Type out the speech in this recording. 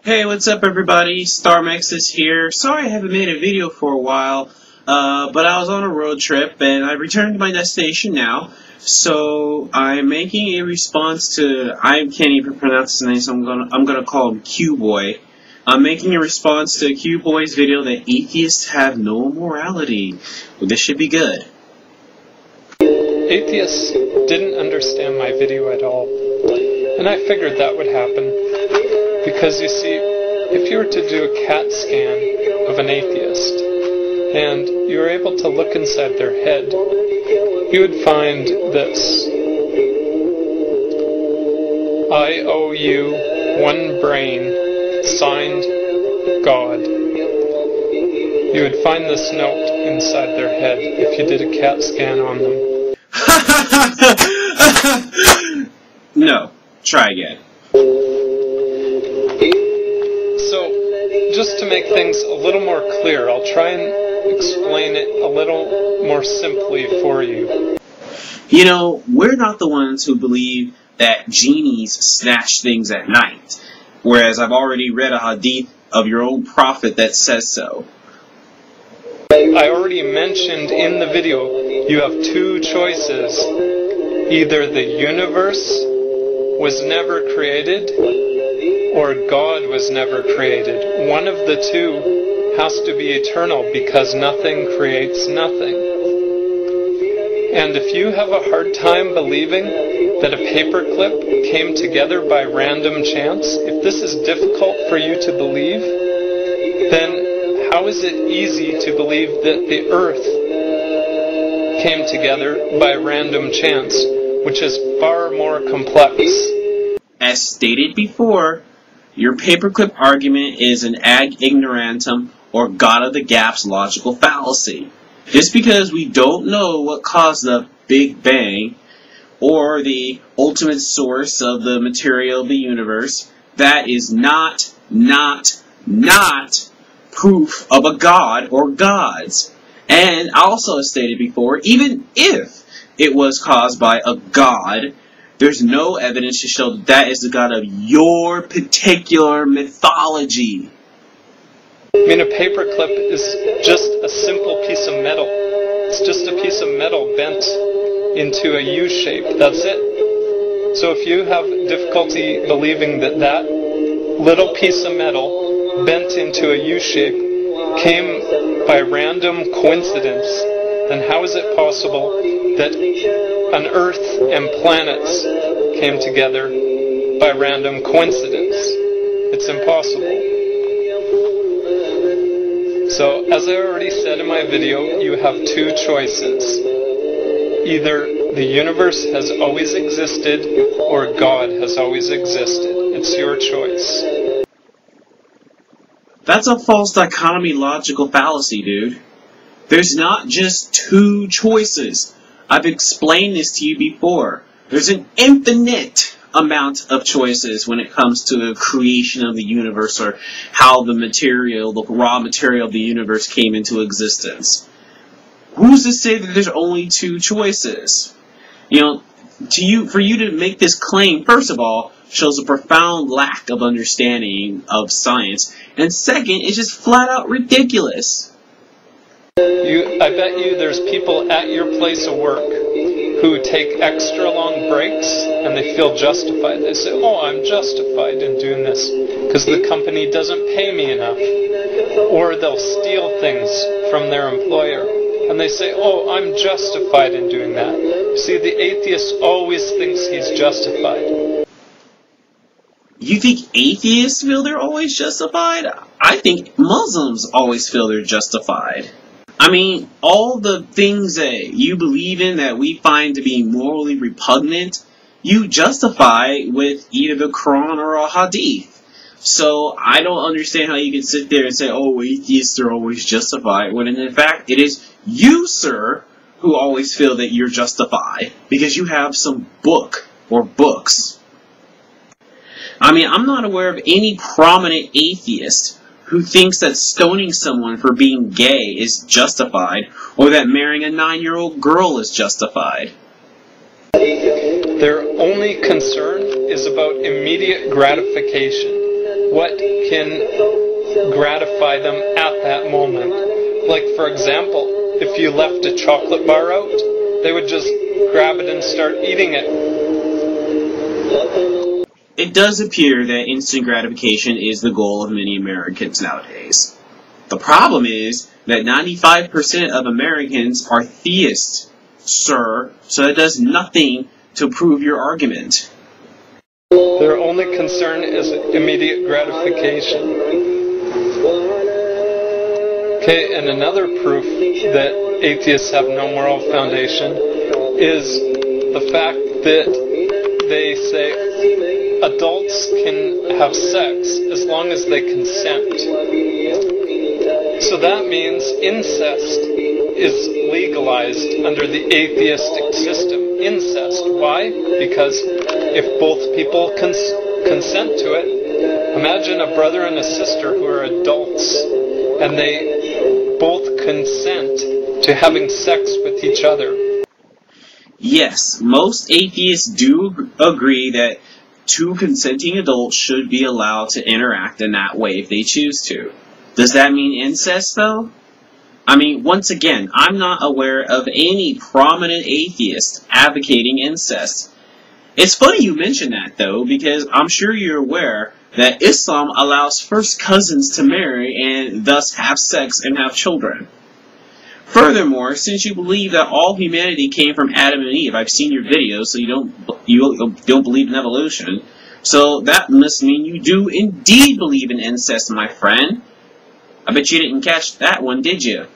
Hey, what's up everybody? StarMexus here. Sorry I haven't made a video for a while, but I was on a road trip and I returned to my destination now. So I'm making a response to, I can't even pronounce his name, so I'm gonna call him Q-Boy. I'm making a response to Q-Boy's video that atheists have no morality. Well, this should be good. Atheists didn't understand my video at all, and I figured that would happen. Because you see, if you were to do a CAT scan of an atheist, and you were able to look inside their head, you would find this. I owe you one brain, signed God. You would find this note inside their head if you did a CAT scan on them. No, try again. So, just to make things a little more clear, I'll try and explain it a little more simply for you. You know, we're not the ones who believe that genies snatch things at night, whereas I've already read a hadith of your own prophet that says so. I already mentioned in the video, you have two choices. Either the universe was never created, or God was never created. One of the two has to be eternal because nothing creates nothing. And if you have a hard time believing that a paperclip came together by random chance, if this is difficult for you to believe, then how is it easy to believe that the earth came together by random chance, which is far more complex? As stated before, your paperclip argument is an ad ignorantum or God of the gaps logical fallacy. Just because we don't know what caused the Big Bang or the ultimate source of the material of the universe, that is not proof of a God or gods. And also as stated before, even if it was caused by a God, there's no evidence to show that that is the God of your particular mythology. I mean, a paperclip is just a simple piece of metal. It's just a piece of metal bent into a U shape. That's it. So if you have difficulty believing that that little piece of metal bent into a U shape came by random coincidence, then how is it possible that an Earth and planets came together by random coincidence? It's impossible. So, as I already said in my video, you have two choices. Either the universe has always existed, or God has always existed. It's your choice. That's a false dichotomy logical fallacy, dude. There's not just two choices. I've explained this to you before. There's an infinite amount of choices when it comes to the creation of the universe or how the material, the raw material of the universe came into existence. Who's to say that there's only two choices? You know, for you to make this claim, first of all, shows a profound lack of understanding of science, and second, it's just flat out ridiculous. I bet you there's people at your place of work who take extra long breaks and they feel justified. They say, oh, I'm justified in doing this because the company doesn't pay me enough. Or they'll steal things from their employer and they say, oh, I'm justified in doing that. See, the atheist always thinks he's justified. You think atheists feel they're always justified? I think Muslims always feel they're justified. I mean, all the things that you believe in that we find to be morally repugnant, you justify with either the Quran or a hadith. So I don't understand how you can sit there and say, oh, atheists are always justified, when in fact it is you, sir, who always feel that you're justified because you have some book or books. I mean, I'm not aware of any prominent atheist who thinks that stoning someone for being gay is justified, or that marrying a 9-year-old girl is justified. Their only concern is about immediate gratification. what can gratify them at that moment. Like, for example, if you left a chocolate bar out, they would just grab it and start eating it. It does appear that instant gratification is the goal of many Americans nowadays. The problem is that 95% of Americans are theists, sir, so it does nothing to prove your argument. Their only concern is immediate gratification. Okay, and another proof that atheists have no moral foundation is the fact that they say adults can have sex as long as they consent. So that means incest is legalized under the atheistic system. Incest. Why? Because if both people consent to it, imagine a brother and a sister who are adults and they both consent to having sex with each other. Yes, most atheists do agree that two consenting adults should be allowed to interact in that way if they choose to. Does that mean incest, though? I mean, once again, I'm not aware of any prominent atheist advocating incest. It's funny you mention that, though, because I'm sure you're aware that Islam allows first cousins to marry and thus have sex and have children. Furthermore, since you believe that all humanity came from Adam and Eve, I've seen your videos, so you don't believe in evolution. So that must mean you do indeed believe in incest, my friend. I bet you didn't catch that one, did you?